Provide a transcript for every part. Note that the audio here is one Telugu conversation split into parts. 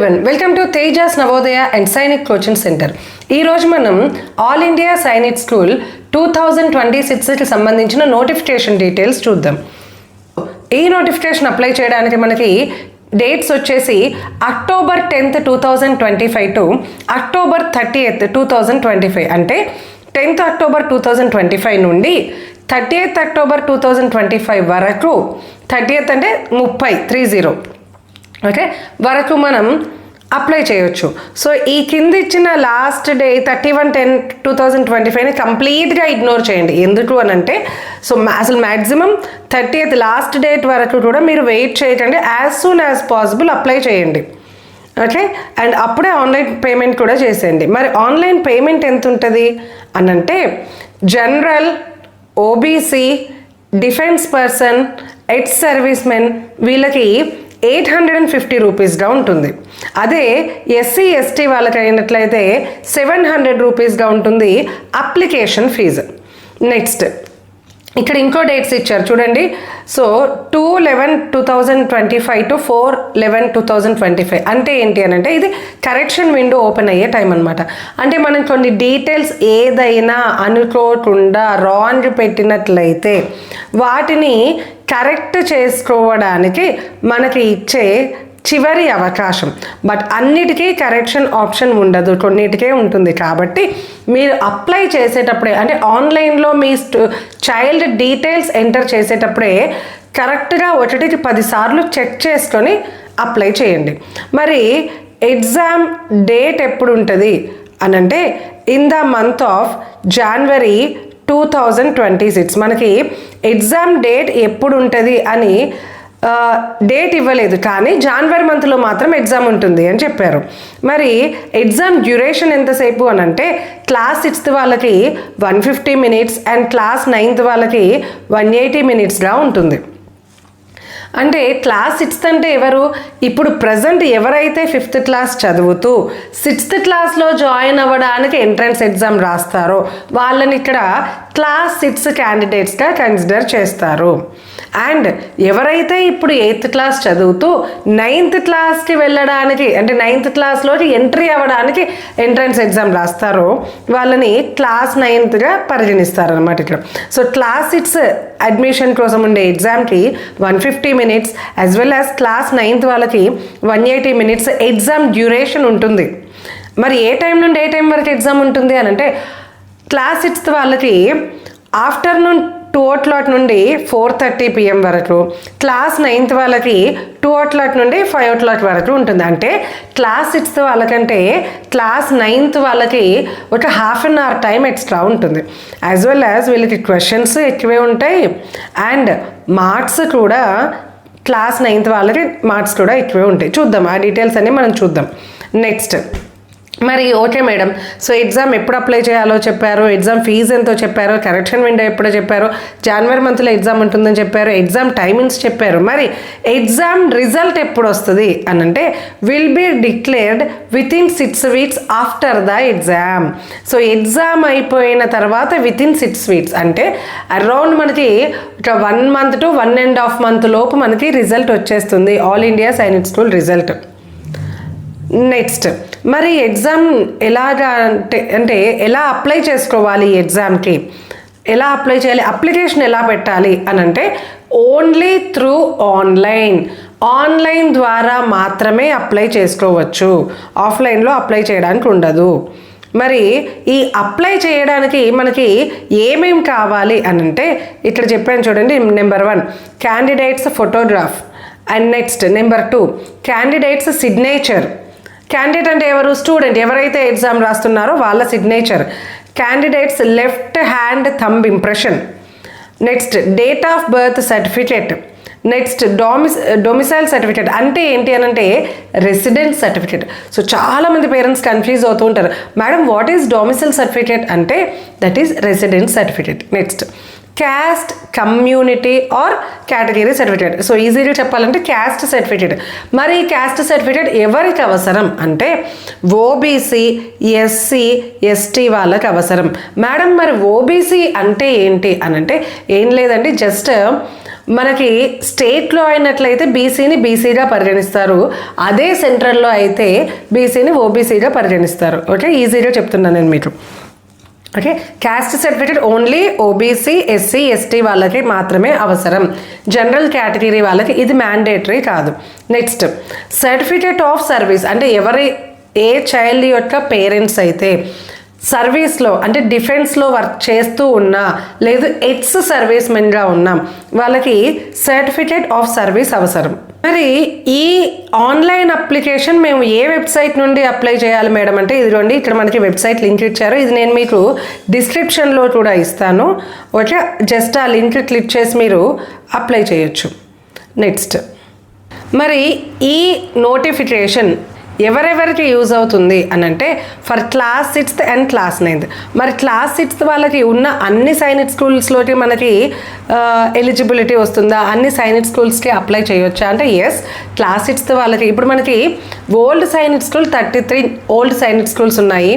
everyone, welcome to Tejas Navodaya and Sainik Coaching Center. ఈ రోజు మనం ఆల్ ఇండియా సైనిక్ స్కూల్ 2026 కి సంబంధించిన నోటిఫికేషన్ డీటెయిల్స్ చూద్దాం. ఈ నోటిఫికేషన్ అప్లై చేయడానికి మనకి డేట్స్ వచ్చేసి October 10th 2025 to October 30th 2025 అంటే 10th అక్టోబర్ 2025 నుండి 30th అక్టోబర్ 2025 వరకు 30th అంటే 30 ఓకే వరకు మనం అప్లై చేయొచ్చు. సో ఈ కింద ఇచ్చిన లాస్ట్ డే 31/10/2025ని కంప్లీట్గా ఇగ్నోర్ చేయండి. ఎందుకు అని అంటే సో అసలు మ్యాక్సిమం 30th లాస్ట్ డేట్ వరకు కూడా మీరు వెయిట్ చేయకండి. As soon as possible apply చేయండి. ఓకే అండ్ అప్పుడే ఆన్లైన్ పేమెంట్ కూడా చేసేయండి. మరి ఆన్లైన్ పేమెంట్ ఎంత ఉంటుంది అని అంటే general, OBC, defence person, ex service men వీళ్ళకి 850 రూపీస్గా ఉంటుంది. అదే ఎస్సీ ఎస్టీ వాళ్ళకి అయినట్లయితే 700 రూపీస్గా ఉంటుంది అప్లికేషన్ ఫీజు. నెక్స్ట్ ఇక్కడ ఇంకో డేట్స్ ఇచ్చారు చూడండి. సో 2/11/2025 టు 4/11/2025 అంటే ఏంటి అని అంటే ఇది కరెక్షన్ విండో ఓపెన్ అయ్యే టైం అనమాట. అంటే మనం కొన్ని డీటెయిల్స్ ఏదైనా అనుకోకుండా రాంగ్ పెట్టినట్లయితే వాటిని కరెక్ట్ చేసుకోవడానికి మనకి ఇచ్చే చివరి అవకాశం. బట్ అన్నిటికీ కరెక్షన్ ఆప్షన్ ఉండదు, కొన్నిటికే ఉంటుంది. కాబట్టి మీరు అప్లై చేసేటప్పుడే అంటే ఆన్లైన్లో మీ చైల్డ్ డీటెయిల్స్ ఎంటర్ చేసేటప్పుడే కరెక్ట్గా 1కి 10 సార్లు చెక్ చేసుకొని అప్లై చేయండి. మరి ఎగ్జామ్ డేట్ ఎప్పుడు ఉంటుంది అని అంటే in the month of January 2026. మనకి ఎగ్జామ్ డేట్ ఎప్పుడు ఉంటుంది అని డేట్ ఇవ్వలేదు, కానీ జనవరి మంత్లో మాత్రం ఎగ్జామ్ ఉంటుంది అని చెప్పారు. మరి ఎగ్జామ్ డ్యూరేషన్ ఎంతసేపు అని అంటే క్లాస్ 6th వాళ్ళకి 150 minutes అండ్ క్లాస్ 9th వాళ్ళకి 180 minutesగా ఉంటుంది. అంటే క్లాస్ 6th అంటే ఎవరు? ఇప్పుడు ప్రజెంట్ ఎవరైతే 5th క్లాస్ చదువుతూ 6th క్లాస్లో జాయిన్ అవ్వడానికి ఎంట్రన్స్ ఎగ్జామ్ రాస్తారో వాళ్ళని ఇక్కడ క్లాస్ 6 క్యాండిడేట్స్గా కన్సిడర్ చేస్తారు. అండ్ ఎవరైతే ఇప్పుడు 8th క్లాస్ చదువుతూ 9th క్లాస్కి వెళ్ళడానికి అంటే 9th క్లాస్లోకి ఎంట్రీ అవ్వడానికి ఎంట్రన్స్ ఎగ్జామ్ రాస్తారో వాళ్ళని క్లాస్ 9థ్గా పరిగణిస్తారనమాట ఇక్కడ. సో క్లాస్ 6 అడ్మిషన్ కోసం ఉండే ఎగ్జామ్కి 150 minutes as well as class 9th వాళ్ళకి 180 minutes ఎగ్జామ్ డ్యూరేషన్ ఉంటుంది. మరి ఏ టైం నుండి ఏ టైం వరకు ఎగ్జామ్ ఉంటుంది అని అంటే క్లాస్ 6th వాళ్ళకి ఆఫ్టర్నూన్ 2:00 నుండి 4:30 PM వరకు, క్లాస్ 9th వాళ్ళకి 2:00 నుండి 5:00 వరకు ఉంటుంది. అంటే క్లాస్ 6th వాళ్ళకంటే క్లాస్ 9th వాళ్ళకి ఒక ½ an hour టైం ఎక్స్ట్రా ఉంటుంది. యాజ్ వెల్ యాజ్ వీళ్ళకి క్వశ్చన్స్ ఎక్కువే ఉంటాయి అండ్ మార్క్స్ కూడా క్లాస్ 9th వాళ్ళకి మార్క్స్ కూడా ఎక్కువే ఉంటాయి. చూద్దాం ఆ డీటెయిల్స్ అన్నీ మనం చూద్దాం. నెక్స్ట్ మరి ఓకే మేడం, సో ఎగ్జామ్ ఎప్పుడు అప్లై చేయాలో చెప్పారు, ఎగ్జామ్ ఫీజు ఎంతో చెప్పారు, కరెక్షన్ విండో ఎప్పుడో చెప్పారు, జనవరి మంత్లో ఎగ్జామ్ ఉంటుందని చెప్పారు, ఎగ్జామ్ టైమింగ్స్ చెప్పారు. మరి ఎగ్జామ్ రిజల్ట్ ఎప్పుడు వస్తుంది అని అంటే will be declared within 6 weeks after the exam. So exam అయిపోయిన తర్వాత వితిన్ 6 weeks అంటే అరౌండ్ మనకి ఒక 1 month to 1.5 month లోపు మనకి రిజల్ట్ వచ్చేస్తుంది, all India Sainik school result. Next మరి ఎగ్జామ్ ఎలాగా అంటే ఎలా అప్లై చేసుకోవాలి, ఎగ్జామ్కి ఎలా అప్లై చేయాలి, అప్లికేషన్ ఎలా పెట్టాలి అని అంటే ఓన్లీ త్రూ ఆన్లైన్ ద్వారా మాత్రమే అప్లై చేసుకోవచ్చు, ఆఫ్లైన్లో అప్లై చేయడానికి ఉండదు. మరి ఈ అప్లై చేయడానికి మనకి ఏమేమి కావాలి అని అంటే ఇక్కడ చెప్పాను చూడండి. Number 1 candidates photograph and next number 2 candidates signature. Candidate అంటే ఎవరు? స్టూడెంట్ ఎవరైతే ఎగ్జామ్ రాస్తున్నారో వాళ్ళ signature. Candidates left hand thumb impression. Next date of birth certificate. Next domicile certificate అంటే ఏంటి అని అంటే రెసిడెన్స్ సర్టిఫికేట్. సో చాలామంది పేరెంట్స్ కన్ఫ్యూజ్ అవుతూ ఉంటారు, madam what is domicile certificate అంటే that is residence certificate. Next caste, community or category certificate. So ఈజీగా చెప్పాలంటే క్యాస్ట్ సర్టిఫికేట్. మరి క్యాస్ట్ సర్టిఫికేట్ ఎవరికి అవసరం అంటే ఓబీసీ, ఎస్సీ, ఎస్టీ వాళ్ళకి అవసరం. మేడం మరి ఓబీసీ అంటే ఏంటి అని అంటే ఏం లేదండి, జస్ట్ మనకి స్టేట్లో అయినట్లయితే బీసీని బీసీగా పరిగణిస్తారు, అదే సెంట్రల్లో అయితే బీసీని ఓబీసీగా పరిగణిస్తారు. ఓకే, ఈజీగా చెప్తున్నాను నేను మీకు. Okay, caste certificate only OBC SC ST వాళ్ళకి మాత్రమే అవసరం, జనరల్ కేటగిరీ వాళ్ళకి ఇది మ్యాండేటరీ కాదు. నెక్స్ట్ సర్టిఫికేట్ ఆఫ్ సర్వీస్ అంటే ఏ చైల్డ్ యొక్క పేరెంట్స్ అయితే సర్వీస్లో అంటే డిఫెన్స్లో వర్క్ చేస్తూ ఉన్నా లేదు ఎక్స్ సర్వీస్ మెన్గా ఉన్నాం వాళ్ళకి సర్టిఫికేట్ ఆఫ్ సర్వీస్ అవసరం. మరి ఈ ఆన్లైన్ అప్లికేషన్ మేము ఏ వెబ్సైట్ నుండి అప్లై చేయాలి మేడం అంటే ఇదిగోండి ఇక్కడ మనకి వెబ్సైట్ లింక్ ఇచ్చారు, ఇది నేను మీకు డిస్క్రిప్షన్లో కూడా ఇస్తాను. ఓకే, జస్ట్ ఆ లింక్ క్లిక్ చేసి మీరు అప్లై చేయొచ్చు. నెక్స్ట్ మరి ఈ నోటిఫికేషన్ ఎవరెవరికి యూజ్ అవుతుంది అని అంటే for class 6th and class 9th. మరి క్లాస్ 6th వాళ్ళకి ఉన్న అన్ని సైనిక్ స్కూల్స్లోకి మనకి ఎలిజిబిలిటీ వస్తుందా, అన్ని సైనిక్ స్కూల్స్కి అప్లై చేయొచ్చా అంటే ఎస్, క్లాస్ 6th వాళ్ళకి ఇప్పుడు మనకి old Sainik school 33 old Sainik schools ఉన్నాయి,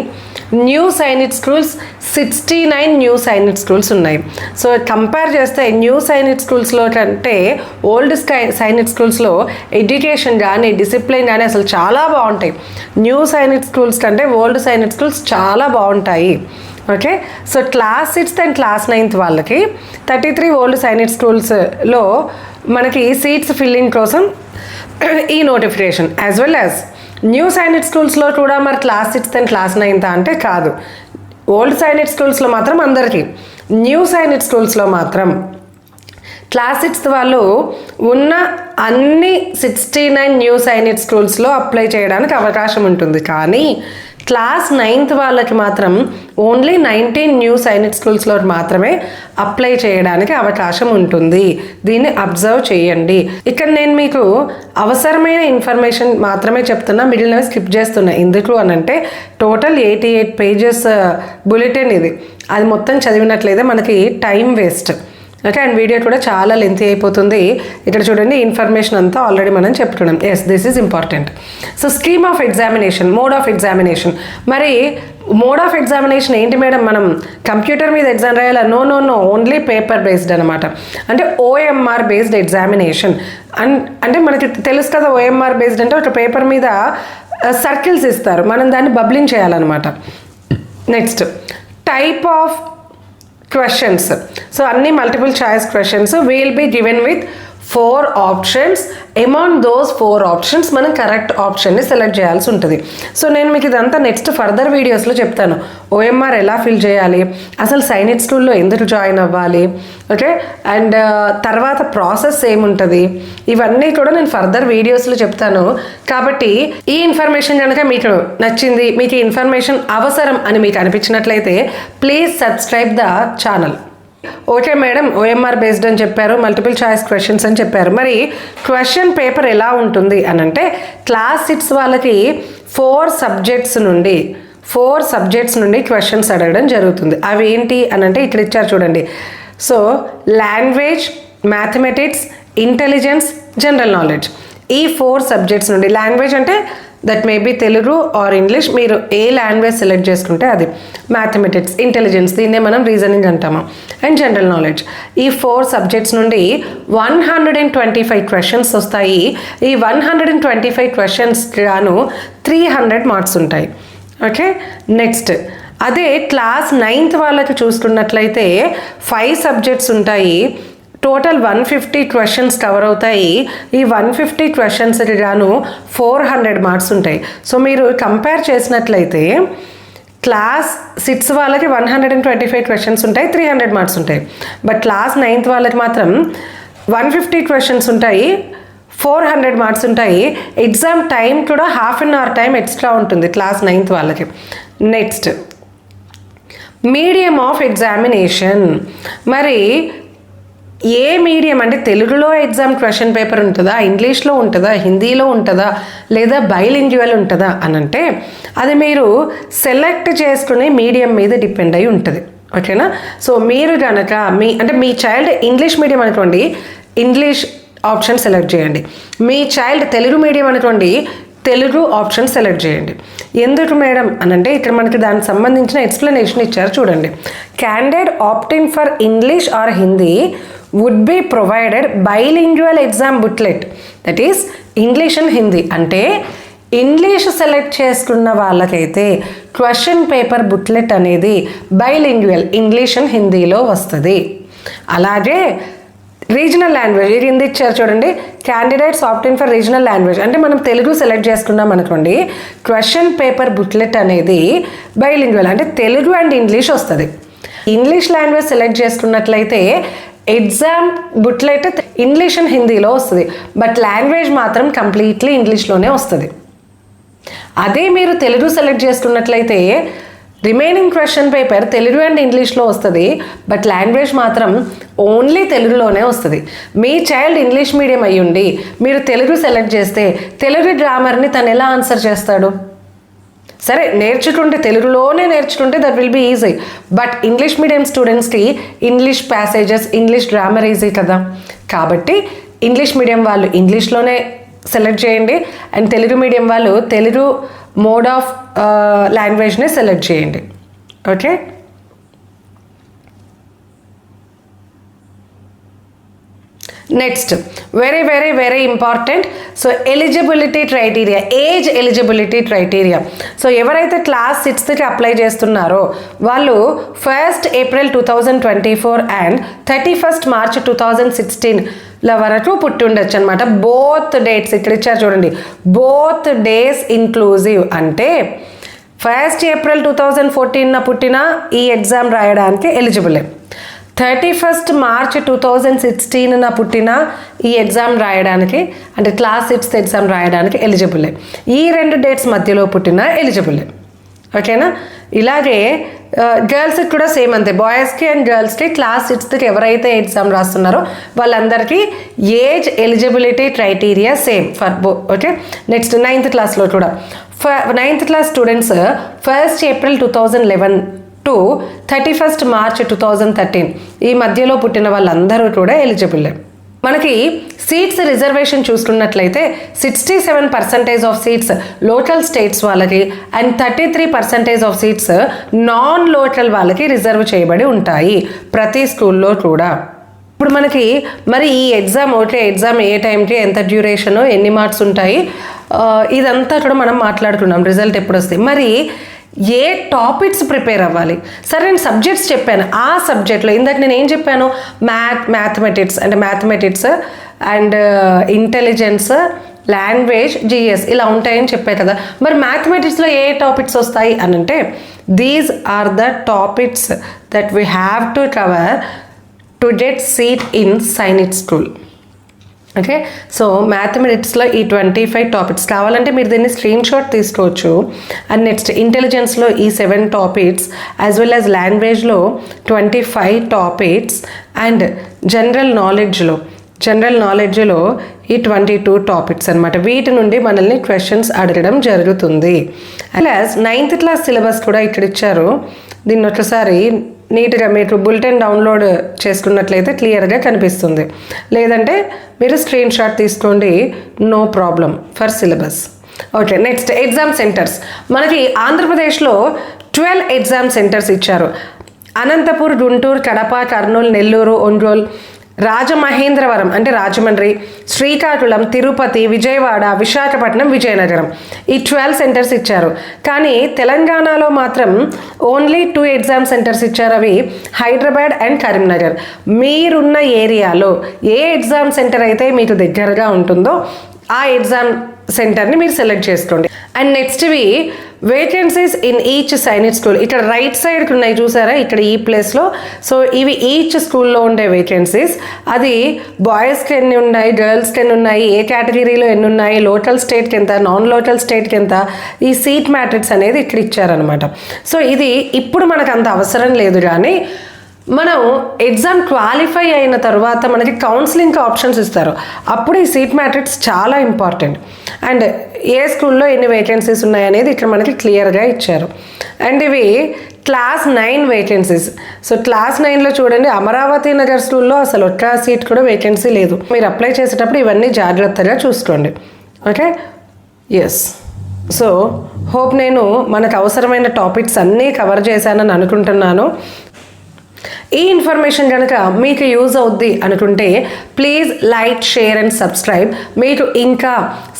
new Sainik schools 69 new Sainik schools ఉన్నాయి. సో కంపేర్ చేస్తే న్యూ సైనిక్ స్కూల్స్లో కంటే ఓల్డ్ సైనిక్ స్కూల్స్లో ఎడ్యుకేషన్ కానీ డిసిప్లిన్ కానీ అసలు చాలా బాగుంటాయి. న్యూ సైనిక్ స్కూల్స్ కంటే ఓల్డ్ సైనిక్ స్కూల్స్ చాలా బాగుంటాయి. Okay, so class 6th and class 9th వాళ్ళకి 33 ఓల్డ్ సైనిక్ స్కూల్స్లో మనకి సీట్స్ ఫిల్లింగ్ కోసం ఈ notification, as well as new Sainik స్కూల్స్లో కూడా మరి class 6th and class 9th అంటే కాదు, ఓల్డ్ సైనిక్ స్కూల్స్లో మాత్రం అందరికీ, న్యూ సైనిక్ స్కూల్స్లో మాత్రం క్లాస్ 6th వాళ్ళు ఉన్న అన్ని 69 న్యూ సైనిక్ స్కూల్స్లో అప్లై చేయడానికి అవకాశం ఉంటుంది. కానీ క్లాస్ 9th వాళ్ళకి మాత్రం ఓన్లీ 19 న్యూ సైనిక్ స్కూల్స్లో మాత్రమే అప్లై చేయడానికి అవకాశం ఉంటుంది. దీన్ని అబ్జర్వ్ చేయండి. ఇక్కడ నేను మీకు అవసరమైన ఇన్ఫర్మేషన్ మాత్రమే చెప్తున్నా, మిగిలినవి స్కిప్ చేస్తున్నా. ఎందుకు అని అంటే టోటల్ 88 పేజెస్ బులెటిన్ ఇది, అది మొత్తం చదివినట్లయితే మనకి time waste. Okay, and video కూడా చాలా లెంతీ అయిపోతుంది. ఇక్కడ చూడండి ఇన్ఫర్మేషన్ అంతా ఆల్రెడీ మనం చెప్పుకున్నాం. Yes, this is important. So scheme of examination, mode of examination. మరి మోడ్ ఆఫ్ ఎగ్జామినేషన్ ఏంటి మేడం, మనం కంప్యూటర్ మీద ఎగ్జామ్ రాయాలా? నో, ఓన్లీ పేపర్ బేస్డ్ అనమాట. అంటే ఓఎంఆర్ బేస్డ్ ఎగ్జామినేషన్. అంటే మనకి తెలుసు కదా, ఓఎంఆర్ బేస్డ్ అంటే ఒక పేపర్ మీద సర్కిల్స్ ఇస్తారు, మనం దాన్ని బబ్లింగ్ చేయాలన్నమాట. Next type of questions. So అన్ని multiple choice questions will be given with 4 options. Among those 4 options మనం కరెక్ట్ ఆప్షన్ని సెలెక్ట్ చేయాల్సి ఉంటుంది. సో నేను మీకు ఇదంతా నెక్స్ట్ ఫర్దర్ వీడియోస్లో చెప్తాను. ఓఎంఆర్ ఎలా ఫిల్ చేయాలి, అసలు సైనిక్ స్కూల్లో ఎందుకు జాయిన్ అవ్వాలి, ఓకే, అండ్ తర్వాత ప్రాసెస్ ఏముంటుంది, ఇవన్నీ కూడా నేను ఫర్దర్ వీడియోస్లో చెప్తాను. కాబట్టి ఈ ఇన్ఫర్మేషన్ కనుక మీకు నచ్చింది, మీకు ఈ ఇన్ఫర్మేషన్ అవసరం అని మీకు అనిపించినట్లయితే please subscribe the channel. Okay madam, OMR based అని చెప్పారు, మల్టిపుల్ చాయిస్ క్వశ్చన్స్ అని చెప్పారు. మరి క్వశ్చన్ పేపర్ ఎలా ఉంటుంది అని అంటే క్లాస్ 6 వాళ్ళకి 4 సబ్జెక్ట్స్ నుండి క్వశ్చన్స్ అడగడం జరుగుతుంది. అవి ఏంటి అని అంటే ఇక్కడ ఇచ్చారు చూడండి. So language, mathematics, intelligence, general knowledge, ఈ 4 సబ్జెక్ట్స్ నుండి. లాంగ్వేజ్ అంటే that may be Telugu or English, మీరు ఏ లాంగ్వేజ్ సెలెక్ట్ చేసుకుంటే అది. మ్యాథమెటిక్స్, ఇంటెలిజెన్స్, దీన్నే మనం రీజనింగ్ అంటాము, అండ్ జనరల్ నాలెడ్జ్. ఈ 4 సబ్జెక్ట్స్ నుండి 125 క్వశ్చన్స్ వస్తాయి. ఈ 125 క్వశ్చన్స్ గాను 300 మార్క్స్ ఉంటాయి. ఓకే, నెక్స్ట్ అదే క్లాస్ 9th వాళ్ళకి చూసుకున్నట్లయితే 5 సబ్జెక్ట్స్ ఉంటాయి. టోటల్ 150 క్వశ్చన్స్ కవర్ అవుతాయి. ఈ 150 క్వశ్చన్స్కి గాను 400 మార్క్స్ ఉంటాయి. సో మీరు కంపేర్ చేసినట్లయితే క్లాస్ 6 వాళ్ళకి 125 క్వశ్చన్స్ ఉంటాయి, 300 మార్క్స్ ఉంటాయి. బట్ క్లాస్ 9th వాళ్ళకి మాత్రం 150 క్వశ్చన్స్ ఉంటాయి, 400 మార్క్స్ ఉంటాయి. ఎగ్జామ్ టైం కూడా ½ అన్ అవర్ టైం ఎక్స్ట్రా ఉంటుంది క్లాస్ 9th వాళ్ళకి. Next medium of examination. మరి ఏ మీడియం అంటే తెలుగులో ఎగ్జామ్ క్వశ్చన్ పేపర్ ఉంటుందా, ఇంగ్లీష్లో ఉంటుందా, హిందీలో ఉంటుందా, లేదా బైలింగ్యువల్ ఉంటుందా అని అంటే అది మీరు సెలెక్ట్ చేసుకునే మీడియం మీద డిపెండ్ అయి ఉంటుంది. ఓకేనా, సో మీరు కనుక మీ చైల్డ్ ఇంగ్లీష్ మీడియం అనుకోండి, ఇంగ్లీష్ ఆప్షన్ సెలెక్ట్ చేయండి. మీ చైల్డ్ తెలుగు మీడియం అనుకోండి, తెలుగు ఆప్షన్ సెలెక్ట్ చేయండి. ఎందుకు మేడం అని అంటే ఇక్కడ మనకి దానికి సంబంధించిన ఎక్స్ప్లెనేషన్ ఇచ్చారు చూడండి. Candidate opting for English or Hindi would be provided bilingual exam booklet, that is English and Hindi. అంటే ఇంగ్లీష్ సెలెక్ట్ చేసుకున్న వాళ్ళకైతే క్వశ్చన్ పేపర్ బుక్లెట్ అనేది బైలింగ్యువల్ ఇంగ్లీష్ అండ్ హిందీలో వస్తుంది. అలాగే రీజనల్ లాంగ్వేజ్, ఇది కింద ఇచ్చారు చూడండి, candidates opting for regional language, అంటే మనం తెలుగు సెలెక్ట్ చేసుకున్నాం అనుకోండి, క్వశ్చన్ పేపర్ బుక్లెట్ అనేది బైలింగ్యువల్ అంటే తెలుగు అండ్ ఇంగ్లీష్ వస్తుంది. ఇంగ్లీష్ లాంగ్వేజ్ సెలెక్ట్ చేసుకున్నట్లయితే ఎగ్జామ్ బుక్లెట్ ఇంగ్లీష్ అండ్ హిందీలో వస్తుంది, బట్ లాంగ్వేజ్ మాత్రం కంప్లీట్లీ ఇంగ్లీష్లోనే వస్తుంది. అదే మీరు తెలుగు సెలెక్ట్ చేసుకున్నట్లయితే remaining question paper Telugu and ఇంగ్లీష్లో వస్తుంది, బట్ లాంగ్వేజ్ మాత్రం ఓన్లీ తెలుగులోనే వస్తుంది. మీ చైల్డ్ ఇంగ్లీష్ మీడియం అయ్యుండి మీరు తెలుగు సెలెక్ట్ చేస్తే తెలుగు గ్రామర్ని తను ఎలా ఆన్సర్ చేస్తాడు? సరే నేర్చుకుంటే తెలుగులోనే నేర్చుకుంటే that will be easy, but English medium స్టూడెంట్స్కి English passages English grammar easy కదా. కాబట్టి ఇంగ్లీష్ మీడియం వాళ్ళు ఇంగ్లీష్లోనే సెలెక్ట్ చేయండి, అండ్ తెలుగు మీడియం వాళ్ళు తెలుగు మోడ్ ఆఫ్ లాంగ్వేజ్ని సెలెక్ట్ చేయండి. Okay, next very very very important. So eligibility criteria, age eligibility criteria. So ఎవరైతే క్లాస్ 6కి అప్లై చేస్తున్నారో వాళ్ళు 1st April 2024 and 31st March 2016 వరకు పుట్టి ఉండొచ్చు అనమాట. బోత్ డేట్స్ ఇక్కడ ఇచ్చారు చూడండి, బోత్ డేస్ ఇంక్లూజివ్. అంటే 1st April 2014 పుట్టిన ఈ ఎగ్జామ్ రాయడానికి ఎలిజిబులే, 31st March 2016 పుట్టిన ఈ ఎగ్జామ్ రాయడానికి అంటే క్లాస్ 6th ఎగ్జామ్ రాయడానికి ఎలిజిబులే. ఈ 2 డేట్స్ మధ్యలో పుట్టిన ఎలిజిబులే. ఓకేనా? ఇలాగే గర్ల్స్కి కూడా సేమ్ అంతే, బాయ్స్కి అండ్ గర్ల్స్కి క్లాస్ 6th ఎవరైతే ఎగ్జామ్ రాస్తున్నారో వాళ్ళందరికీ age eligibility criteria same for okay. Next 9th క్లాస్లో కూడా 9th class students 1st April 2011 to 31st March 2013 ఈ మధ్యలో పుట్టిన వాళ్ళందరూ కూడా ఎలిజిబుల్. మనకి సీట్స్ రిజర్వేషన్ చూసుకున్నట్లయితే 67% ఆఫ్ సీట్స్ లోకల్ స్టేట్స్ వాళ్ళకి and 33% of seats non local వాళ్ళకి రిజర్వ్ చేయబడి ఉంటాయి ప్రతి స్కూల్లో కూడా. ఇప్పుడు మనకి మరి ఈ ఎగ్జామ్ ఓకే, ఎగ్జామ్ ఏ టైంకి, ఎంత డ్యూరేషను, ఎన్ని మార్క్స్ ఉంటాయి, ఇదంతా కూడా మనం మాట్లాడుకున్నాం. రిజల్ట్ ఎప్పుడు వస్తాయి, మరి ఏ టాపిక్స్ ప్రిపేర్ అవ్వాలి. సరే నేను సబ్జెక్ట్స్ చెప్పాను, ఆ సబ్జెక్ట్లో ఇందాక నేను ఏం చెప్పాను, మ్యాథమెటిక్స్ అంటే mathematics and intelligence, language, GS ఇలా ఉంటాయని చెప్పాను కదా. మరి మ్యాథమెటిక్స్లో ఏ టాపిక్స్ వస్తాయి అని అంటే these are the topics that we have to cover to get seat in Sainik school. Okay, so మ్యాథమెటిక్స్లో ఈ 25 టాపిక్స్ కావాలంటే మీరు దీన్ని స్క్రీన్ షాట్ తీసుకోవచ్చు. అండ్ నెక్స్ట్ ఇంటెలిజెన్స్లో ఈ 7 టాపిక్స్, యాజ్ వెల్ యాజ్ లాంగ్వేజ్లో 25 టాపిక్స్, అండ్ జనరల్ నాలెడ్జ్లో ఈ 22 టాపిక్స్ అనమాట. వీటి నుండి మనల్ని క్వశ్చన్స్ అడగడం జరుగుతుంది. అలాజ్ 9th క్లాస్ సిలబస్ కూడా ఇక్కడ ఇచ్చారు. దీన్ని ఒకసారి నీట్గా మీరు బులెటిన్ డౌన్లోడ్ చేసుకున్నట్లయితే క్లియర్గా కనిపిస్తుంది, లేదంటే మీరు స్క్రీన్ షాట్ తీసుకోండి, no problem for syllabus. Okay, next exam centres. మనకి ఆంధ్రప్రదేశ్లో 12 ఎగ్జామ్ సెంటర్స్ ఇచ్చారు. అనంతపూర్, గుంటూరు, కడప, కర్నూలు, నెల్లూరు, ఒంగోలు, రాజమహేంద్రవరం అంటే రాజమండ్రి, శ్రీకాకుళం, తిరుపతి, విజయవాడ, విశాఖపట్నం, విజయనగరం ఈ 12 సెంటర్స్ ఇచ్చారు. కానీ తెలంగాణలో మాత్రం ఓన్లీ 2 ఎగ్జామ్ సెంటర్స్ ఇచ్చారు, అవి హైదరాబాద్ అండ్ కరీంనగర్. మీరున్న ఏరియాలో ఏ ఎగ్జామ్ సెంటర్ అయితే మీకు దగ్గరగా ఉంటుందో ఆ ఎగ్జామ్ సెంటర్ని మీరు సెలెక్ట్ చేసుకోండి. అండ్ నెక్స్ట్వి vacancies in each Sainik school. ఇక్కడ రైట్ సైడ్కి ఉన్నాయి చూసారా, ఇక్కడ ఈ ప్లేస్లో. సో ఇవి ఈచ్ స్కూల్లో ఉండే వేకెన్సీస్. అది బాయ్స్కి ఎన్ని ఉన్నాయి, గర్ల్స్కి ఎన్ని ఉన్నాయి, ఏ కేటగిరీలో ఎన్ని ఉన్నాయి, లోకల్ స్టేట్కి ఎంత, నాన్ లోకల్ స్టేట్కి ఎంత, ఈ సీట్ మ్యాట్రిక్స్ అనేది ఇక్కడ ఇచ్చారనమాట. సో ఇది ఇప్పుడు మనకు అంత అవసరం లేదు, కానీ మనం ఎగ్జామ్ క్వాలిఫై అయిన తర్వాత మనకి కౌన్సిలింగ్ ఆప్షన్స్ ఇస్తారు, అప్పుడు ఈ సీట్ మ్యాట్రిక్స్ చాలా ఇంపార్టెంట్. అండ్ ఏ స్కూల్లో ఎన్ని వేకెన్సీస్ ఉన్నాయనేది ఇక్కడ మనకి క్లియర్గా ఇచ్చారు. అండ్ ఇవి క్లాస్ 9 వేకెన్సీస్. సో క్లాస్ 9లో చూడండి, అమరావతి నగర్ స్కూల్లో అసలు ఒక్క సీట్ కూడా వేకెన్సీ లేదు. మీరు అప్లై చేసేటప్పుడు ఇవన్నీ జాగ్రత్తగా చూసుకోండి. Okay, yes. సో హోప్ నేను మనకు అవసరమైన టాపిక్స్ అన్నీ కవర్ చేశానని అనుకుంటున్నాను. ఈ ఇన్ఫర్మేషన్ కనుక మీకు యూజ్ అవుద్ది అనుకుంటే please like, share and subscribe. మీకు ఇంకా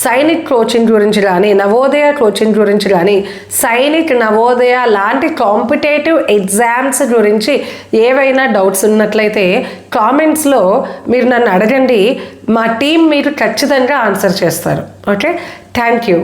సైనిక్ కోచింగ్ గురించి కానీ, నవోదయ కోచింగ్ గురించి కానీ, సైనిక్, నవోదయ లాంటి కాంపిటేటివ్ ఎగ్జామ్స్ గురించి ఏవైనా డౌట్స్ ఉన్నట్లయితే కామెంట్స్లో మీరు నన్ను అడగండి. మా టీం మీరు ఖచ్చితంగా ఆన్సర్ చేస్తారు. Okay, thank you.